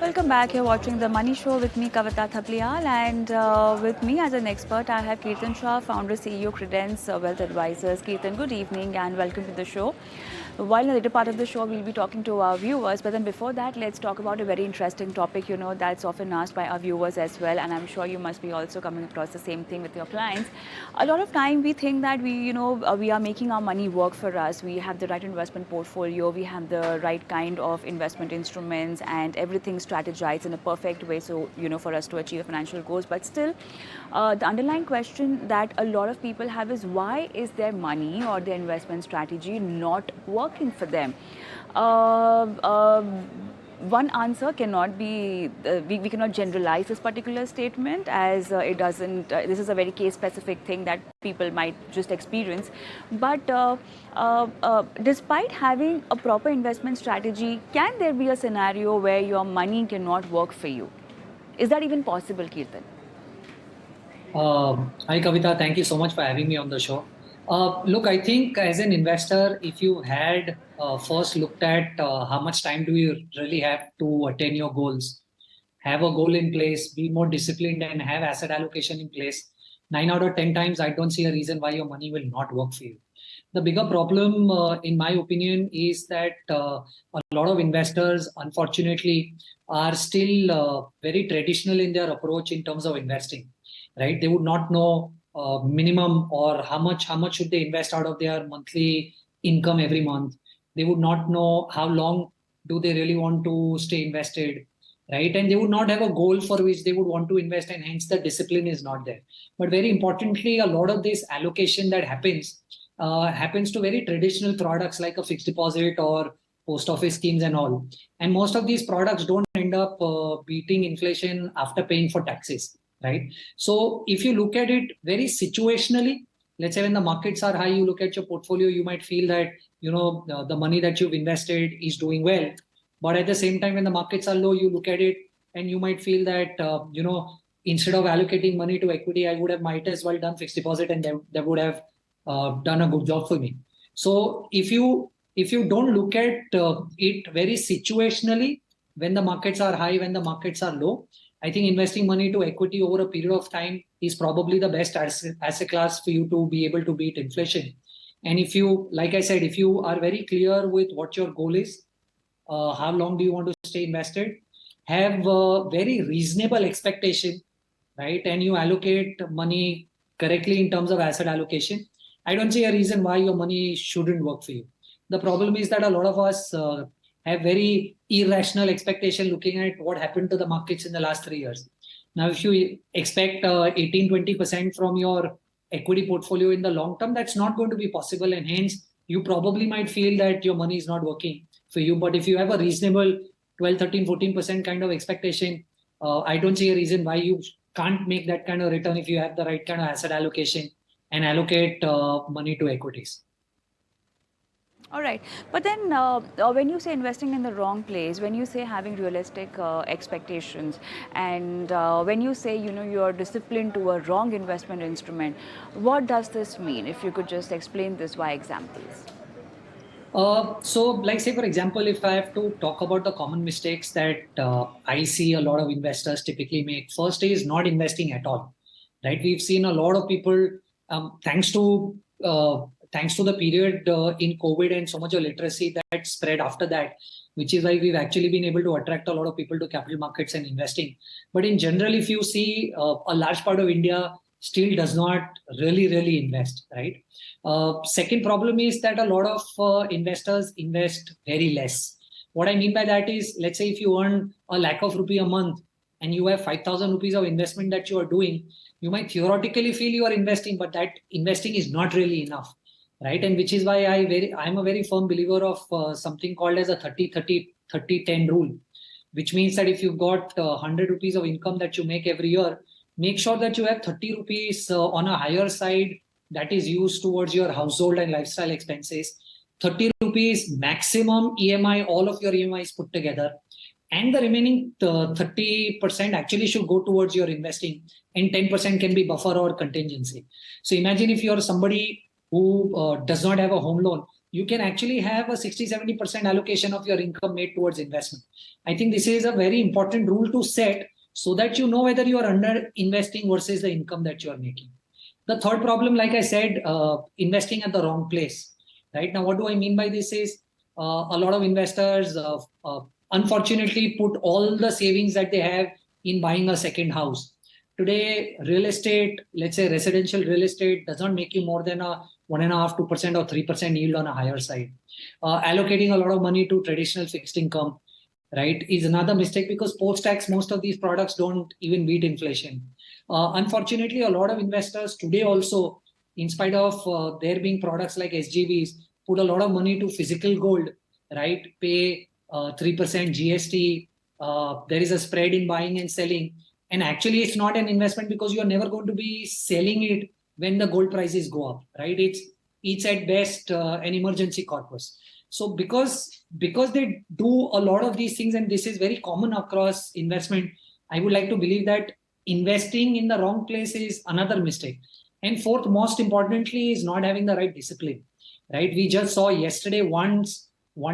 Welcome back. You're watching The Money Show with me, Kavita Thapliyal, and with me as an expert, I have Kirtan Shah, founder, CEO, Credence Wealth Advisors. Kirtan, good evening and welcome to the show. While in the later part of the show, we'll be talking to our viewers, but then before that, let's talk about a very interesting topic, that's often asked by our viewers as well, and I'm sure you must be also coming across the same thing with your clients. A lot of time we think that we are making our money work for us. We have the right investment portfolio, we have the right kind of investment instruments, and everything strategized in a perfect way. So, for us to achieve financial goals, but still, the underlying question that a lot of people have is why is their money or their investment strategy not working for them? Uh, uh, One answer cannot be, we cannot generalize this particular statement as it doesn't, this is a very case specific thing that people might just experience. But despite having a proper investment strategy, can there be a scenario where your money cannot work for you? Is that even possible, Kirtan? Hi Kavita, thank you so much for having me on the show. Look, I think as an investor, if you had first looked at how much time do you really have to attain your goals, have a goal in place, be more disciplined, and have asset allocation in place, 9 out of 10 times, I don't see a reason why your money will not work for you. The bigger problem, in my opinion, is that a lot of investors, unfortunately, are still very traditional in their approach in terms of investing, right? They would not know minimum or how much should they invest out of their monthly income every month. They would not know how long do they really want to stay invested, right? And they would not have a goal for which they would want to invest, and hence the discipline is not there. But very importantly, a lot of this allocation that happens to very traditional products like a fixed deposit or post office schemes and all. And most of these products don't end up beating inflation after paying for taxes, right? So if you look at it very situationally, let's say when the markets are high, you look at your portfolio, you might feel that the money that you've invested is doing well. But at the same time, when the markets are low, you look at it and you might feel that instead of allocating money to equity, I would have might as well done fixed deposit, and that would have done a good job for me. So if you don't look at it very situationally, when the markets are high, when the markets are low, I think investing money to equity over a period of time is probably the best asset class for you to be able to beat inflation. And if you, like I said, if you are very clear with what your goal is, how long do you want to stay invested, have a very reasonable expectation, right? And you allocate money correctly in terms of asset allocation, I don't see a reason why your money shouldn't work for you. The problem is that a lot of us have very irrational expectation looking at what happened to the markets in the last 3 years. Now, if you expect 18-20% from your equity portfolio in the long term, that's not going to be possible. And hence, you probably might feel that your money is not working for you. But if you have a reasonable 12, 13, 14% kind of expectation, I don't see a reason why you can't make that kind of return if you have the right kind of asset allocation and allocate money to equities. All right. But then when you say investing in the wrong place, when you say having realistic expectations, and when you say, you're disciplined to a wrong investment instrument, what does this mean? If you could just explain this by examples. So, like say for example, if I have to talk about the common mistakes that I see a lot of investors typically make, first is not investing at all, right? We've seen a lot of people, thanks to the period in COVID and so much of literacy that spread after that, which is why we've actually been able to attract a lot of people to capital markets and investing. But in general, if you see, a large part of India still does not really invest, right? Second problem is that a lot of investors invest very less. What I mean by that is, let's say if you earn a lakh of rupee a month and you have 5,000 rupees of investment that you are doing, you might theoretically feel you are investing, but that investing is not really enough, right? And which is why I'm a very firm believer of something called as a 30-30-30-10 rule, which means that if you've got 100 rupees of income that you make every year, make sure that you have 30 rupees on a higher side that is used towards your household and lifestyle expenses, 30 rupees maximum EMI, all of your EMIs put together, and the remaining 30% actually should go towards your investing, and 10% can be buffer or contingency. So imagine if you're somebody who does not have a home loan, you can actually have a 60-70% allocation of your income made towards investment. I think this is a very important rule to set so that you know whether you are under investing versus the income that you are making. The third problem, like I said, investing at the wrong place. Right now, what do I mean by this is a lot of investors unfortunately put all the savings that they have in buying a second house. Today, real estate, let's say residential real estate, does not make you more than a 1.5%, 2% or 3% yield on a higher side. Allocating a lot of money to traditional fixed income, right, is another mistake because post-tax, most of these products don't even beat inflation. Unfortunately, a lot of investors today also, in spite of there being products like SGVs, put a lot of money to physical gold, right? Pay 3% GST. There is a spread in buying and selling. And actually, it's not an investment because you are never going to be selling it when the gold prices go up, right? It's at best an emergency corpus. So because they do a lot of these things, and this is very common across investment, I would like to believe that investing in the wrong place is another mistake. And fourth, most importantly, is not having the right discipline, right? We just saw yesterday one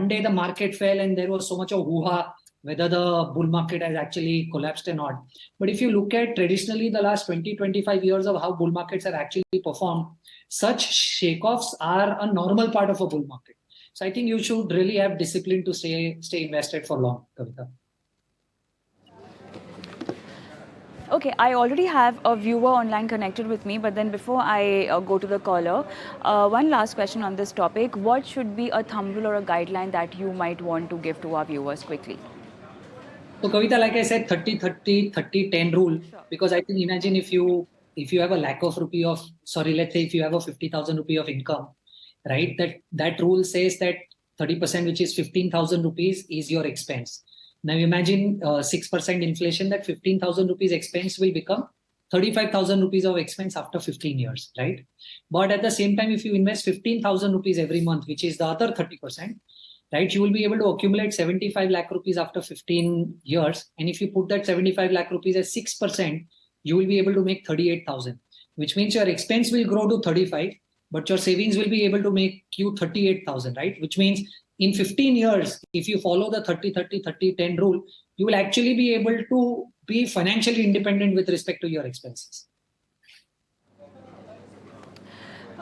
day the market fell and there was so much of hoo-ha whether the bull market has actually collapsed or not. But if you look at traditionally the last 20-25 years of how bull markets have actually performed, such shake-offs are a normal part of a bull market. So I think you should really have discipline to stay invested for long, Kavita. Okay, I already have a viewer online connected with me, but then before I go to the caller, one last question on this topic. What should be a thumb rule or a guideline that you might want to give to our viewers quickly? So Kavita, like I said, 30-30-30-10 rule, because I think imagine if you have a lakh of rupee of, sorry, let's say if you have a 50,000 rupee of income, right? That rule says that 30%, which is 15,000 rupees, is your expense. Now imagine 6% inflation, that 15,000 rupees expense will become 35,000 rupees of expense after 15 years, right? But at the same time, if you invest 15,000 rupees every month, which is the other 30%, right, you will be able to accumulate 75 lakh rupees after 15 years. And if you put that 75 lakh rupees as 6%, you will be able to make 38,000, which means your expense will grow to 35, but your savings will be able to make you 38,000, right? Which means in 15 years, if you follow the 30-30-30-10 rule, you will actually be able to be financially independent with respect to your expenses.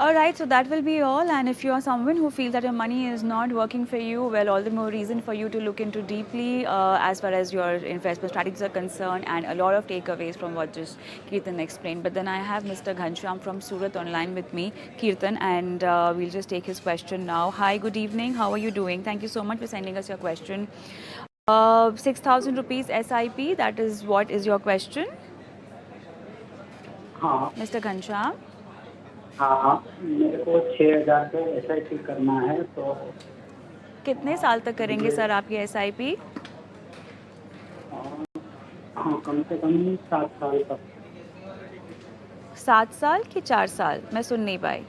All right, so that will be all. And if you are someone who feels that your money is not working for you, well, all the more reason for you to look into deeply as far as your investment strategies are concerned, and a lot of takeaways from what just Kirtan explained. But then I have Mr. Ghanshyam from Surat online with me, Kirtan, and we'll just take his question now. Hi, good evening. How are you doing? Thank you so much for sending us your question. 6,000 rupees SIP, that is what is your question? हाँ Mr. Ghanshyam? हाँ मेरे को 6,000 पे SIP करना है, तो कितने साल तक करेंगे सर आप ये SIP? हाँ, कम से कम 7 साल तक। 7 साल कि 4 साल? मैं सुन नहीं पाई।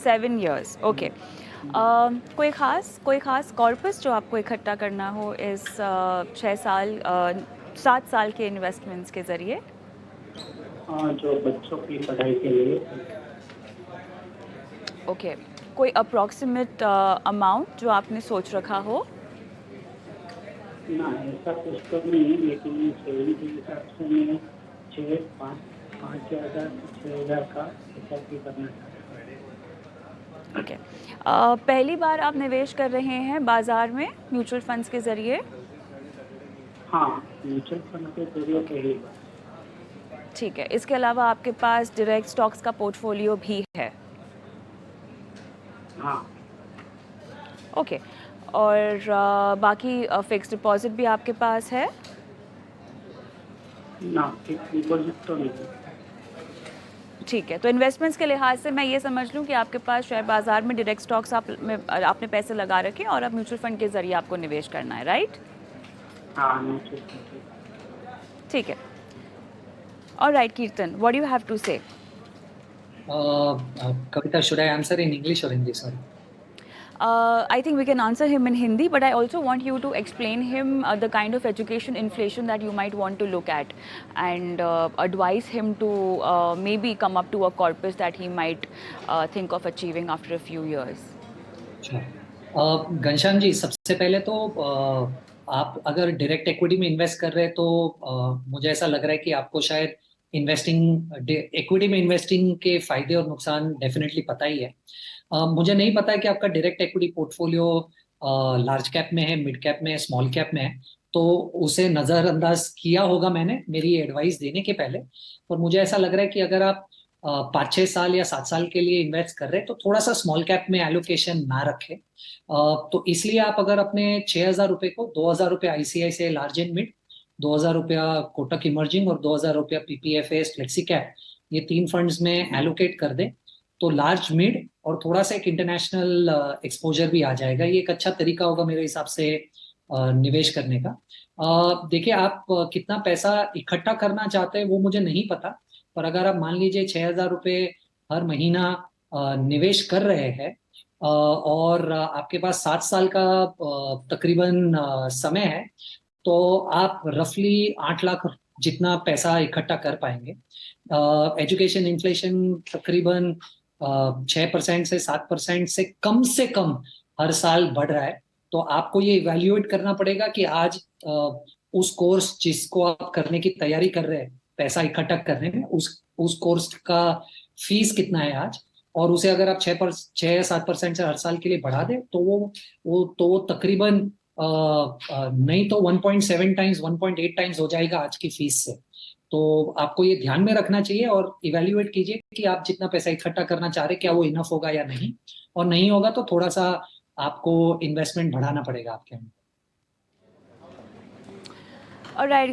7 years, ओके। कोई ख़ास कॉर्पस जो आपको इकट्ठा करना हो इस 7 साल के इन्वेस्टमेंट्स के ज़रिए? जो बच्चों की पढ़ाई के लिए। ओके, कोई अप्रॉक्सीमेट अमाउंट जो आपने सोच रखा हो? ना, ऐसा कुछ तो नहीं है, लेकिन सेविंग के हिसाब से मैं 5,000 का SIP करना चाहता हूँ। ओके, पहली बार आप निवेश कर रहे हैं बाज़ार में म्यूचुअल फंड्स के ज़रिए? हाँ, म्यूचुअल फंड के जरिए पहली बार। ठीक है, इसके अलावा आपके पास डायरेक्ट स्टॉक्स का पोर्टफोलियो भी है? हाँ। ओके, और बाकी फिक्स्ड डिपॉजिट भी आपके पास है? ना, फिक्स्ड डिपॉजिट तो नहीं है। ठीक है, तो इन्वेस्टमेंट्स के लिहाज से मैं ये समझ लूँ कि आपके पास शेयर बाज़ार में डायरेक्ट स्टॉक्स आपने पैसे लगा रखे और अब म्यूचुअल फंड के ज़रिए आपको निवेश करना है, राइट? हाँ, म्यूचुअल फंड। ठीक है। All right, Kirtan, what do you have to say? Kavita, should I answer in English or Hindi? Sorry. I think we can answer him in Hindi, but I also want you to explain him the kind of education inflation that you might want to look at, and advise him to maybe come up to a corpus that he might think of achieving after a few years. अच्छा। घनश्याम जी, सबसे पहले तो आप अगर direct equity में invest कर रहे हैं तो मुझे ऐसा लग रहा है कि आपको शायद इन्वेस्टिंग इक्विटी में इन्वेस्टिंग के फायदे और नुकसान डेफिनेटली पता ही है। मुझे नहीं पता है कि आपका direct equity portfolio large cap में है, मिड कैप में है, स्मॉल कैप में है, तो उसे नजरअंदाज किया होगा मैंने मेरी एडवाइस देने के पहले। पर मुझे ऐसा लग रहा है कि अगर आप 5-6 साल या 7 साल के लिए इन्वेस्ट कर रहे हैं तो थोड़ा सा स्मॉल कैप में एलोकेशन ना रखें। तो इसलिए आप अगर अपने 6,000 रुपए को 2,000 रुपये आईसीआईसीआई लार्ज एंड मिड, 2,000 रुपया कोटक इमर्जिंग और 2,000 रुपया पीपीएफएस फ्लेक्सी कैप, ये 3 फंड्स में एलोकेट कर दें तो लार्ज मिड और थोड़ा सा एक इंटरनेशनल एक्सपोजर भी आ जाएगा। ये एक अच्छा तरीका होगा मेरे हिसाब से निवेश करने का। देखिए, आप कितना पैसा इकट्ठा करना चाहते हैं वो मुझे नहीं पता, पर अगर आप मान लीजिए 6,000 रुपये हर महीना निवेश कर रहे हैं और आपके पास 7 साल का तकरीबन समय है, तो आप रफली 8 लाख जितना पैसा इकट्ठा कर पाएंगे। एजुकेशन इन्फ्लेशन तकरीबन 6% से 7% से कम हर साल बढ़ रहा है। तो आपको ये इवैल्यूएट करना पड़ेगा कि आज उस कोर्स जिसको आप करने की तैयारी कर रहे हैं, पैसा इकट्ठा करने में, उस कोर्स का फीस कितना है आज, और उसे अगर आप 6 या 7% से हर साल के लिए बढ़ा दें तो वो तकरीबन नहीं तो 1.7 टाइम्स 1.8 टाइम्स हो जाएगा आज की फीस से। तो आपको ये ध्यान में रखना चाहिए और इवेल्युएट कीजिए कि आप जितना पैसा इकट्ठा करना चाह रहे हैं क्या वो इनफ होगा या नहीं, और नहीं होगा तो थोड़ा सा आपको इन्वेस्टमेंट बढ़ाना पड़ेगा आपके अंदर। All right,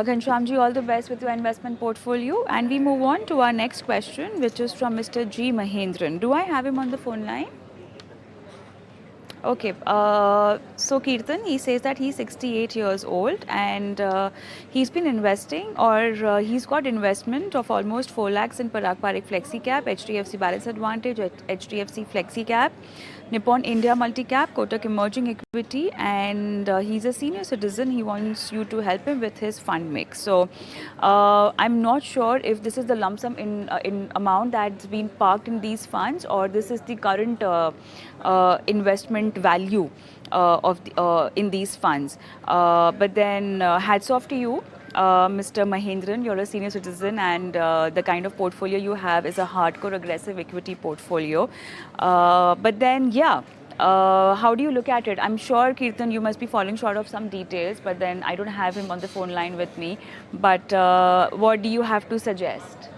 Ghanshyam ji, all the best with your investment portfolio. And we move on to our next question, which is from Mr. G. Mahendran. Do I have him on the phone line? Okay, so Kirtan, he says that he's 68 years old and he's been investing, or he's got investment of almost 4 lakhs in Parag Parikh Flexi Cap, HDFC Balance Advantage, HDFC Flexi Cap, Nippon India Multicap, Kotak Emerging Equity, and he's a senior citizen. He wants you to help him with his fund mix. So I'm not sure if this is the lump sum in amount that's been parked in these funds, or this is the current investment value in these funds. But then hats off to you. Mr. Mahendran, you're a senior citizen, and the kind of portfolio you have is a hardcore aggressive equity portfolio. But then, yeah, how do you look at it? I'm sure, Kirtan, you must be falling short of some details, but then I don't have him on the phone line with me. But what do you have to suggest?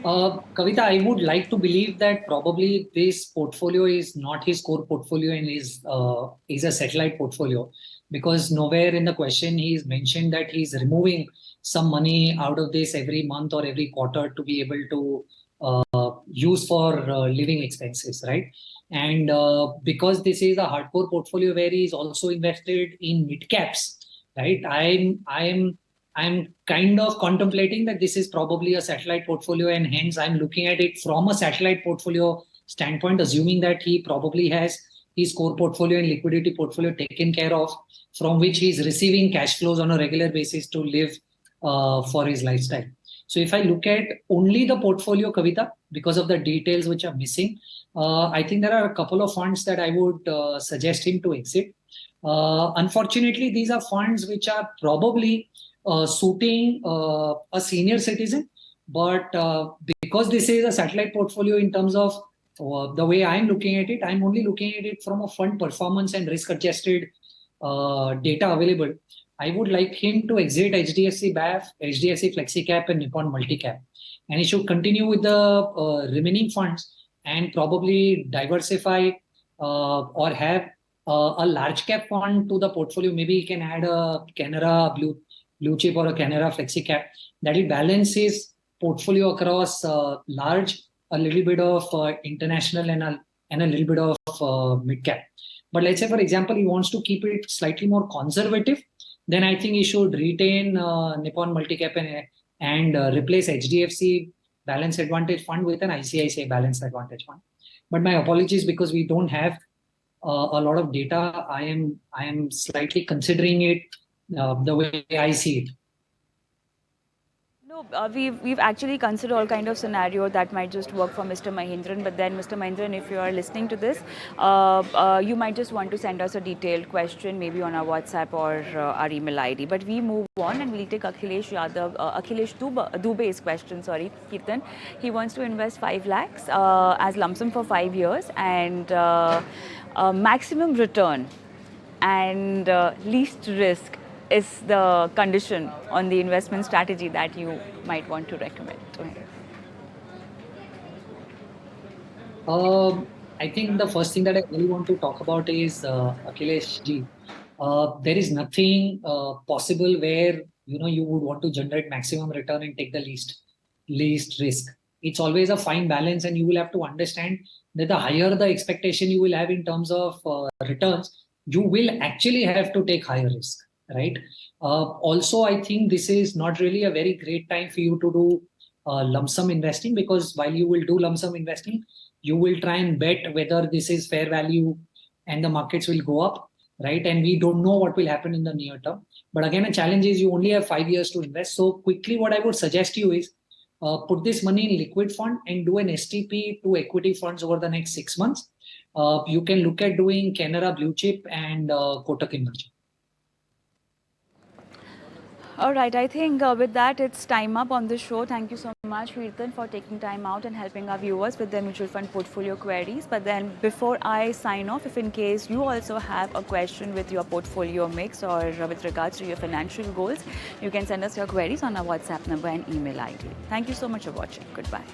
Kavita, I would like to believe that probably this portfolio is not his core portfolio and is a satellite portfolio, because nowhere in the question he is mentioned that he's removing some money out of this every month or every quarter to be able to use for living expenses, right? And because this is a hardcore portfolio where he is also invested in mid caps, right? I'm kind of contemplating that this is probably a satellite portfolio, and hence I'm looking at it from a satellite portfolio standpoint, assuming that he probably has his core portfolio and liquidity portfolio taken care of, from which he's receiving cash flows on a regular basis to live for his lifestyle. So if I look at only the portfolio, Kavita, because of the details which are missing, I think there are a couple of funds that I would suggest him to exit. Unfortunately, these are funds which are probably suiting a senior citizen, but because this is a satellite portfolio in terms of the way I'm looking at it, I'm only looking at it from a fund performance and risk adjusted data available. I would like him to exit HDFC BAF, HDFC Flexi Cap, and Nippon Multicap, and he should continue with the remaining funds and probably diversify or have a large cap fund to the portfolio. Maybe he can add a Canara blue chip or a Canara Flexi Cap that will balance his portfolio across large, a little bit of international, and a little bit of mid cap. But let's say, for example, he wants to keep it slightly more conservative, then I think he should retain Nippon Multicap and replace HDFC Balance Advantage Fund with an ICICI Balance Advantage Fund. But my apologies, because we don't have a lot of data, I am slightly considering it the way I see it. No, we've actually considered all kind of scenario that might just work for Mr. Mahindran. But then, Mr. Mahindran, if you are listening to this, you might just want to send us a detailed question, maybe on our WhatsApp or our email ID. But we move on and we'll take Akhilesh Yadav, Akhilesh Dubey's question. Sorry, Kirtan. He wants to invest 5 lakhs as lump sum for 5 years and maximum return and least risk is the condition on the investment strategy that you might want to recommend to him? I think the first thing that I really want to talk about is Akhilesh ji. There is nothing possible where you would want to generate maximum return and take the least risk. It's always a fine balance, and you will have to understand that the higher the expectation you will have in terms of returns, you will actually have to take higher risk, right? Also, I think this is not really a very great time for you to do lump sum investing, because while you will do lump sum investing, you will try and bet whether this is fair value and the markets will go up, right? And we don't know what will happen in the near term. But again, a challenge is you only have 5 years to invest. So quickly, what I would suggest you is put this money in liquid fund and do an STP to equity funds over the next 6 months. You can look at doing Canara Blue Chip and Kotak Emerging. All right, I think with that, it's time up on the show. Thank you so much, Kirtan, for taking time out and helping our viewers with their mutual fund portfolio queries. But then before I sign off, if in case you also have a question with your portfolio mix or with regards to your financial goals, you can send us your queries on our WhatsApp number and email ID. Thank you so much for watching. Goodbye.